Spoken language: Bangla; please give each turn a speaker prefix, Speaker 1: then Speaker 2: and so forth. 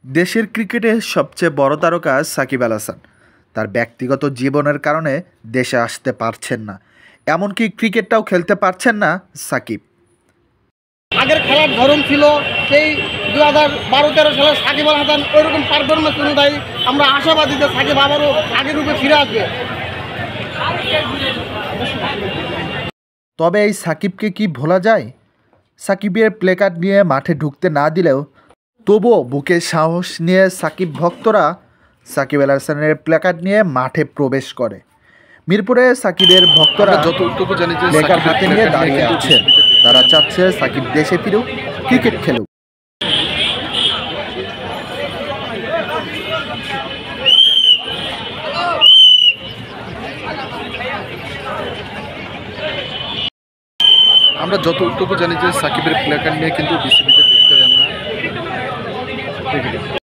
Speaker 1: দেশের ক্রিকেটের সবচেয়ে বড় তারকা সাকিব আল হাসান তার ব্যক্তিগত জীবনের কারণে দেশে আসতে পারছেন না, এমনকি ক্রিকেটটাও খেলতে পারছেন না সাকিব।
Speaker 2: আগের খেলার ধরন ছিল সেই 2012-13 সালে সাকিব আল হাসান ওইরকম পারফরমেন্স অনুযায়ী আমরা আশাবাদী যে সাকিব আবারও আগের রূপে ফিরে আসবে।
Speaker 1: তবে এই সাকিবকে কি ভোলা যায়? সাকিবের প্লেকার্ড নিয়ে মাঠে ঢুকতে না দিলেও তবুও বুকে সাহস নিয়ে সাকিব ভক্তরা সাকিব আল হাসানের প্লেকার্ড নিয়ে মাঠে প্রবেশ করে। মিরপুরে সাকিবের ভক্তরা
Speaker 3: যতটুকু জানি যে
Speaker 1: প্লেকার্ড হাতে নিয়ে দাঁড়িয়ে আছেন। তারা চাচ্ছে সাকিব দেশে ফিরুক, ক্রিকেট খেলুক।
Speaker 3: আমরা যতটুকু জানি যে সাকিবের প্লেকার্ড নিয়ে কিন্তু বিসিবিতে ঢুকতে দেন না।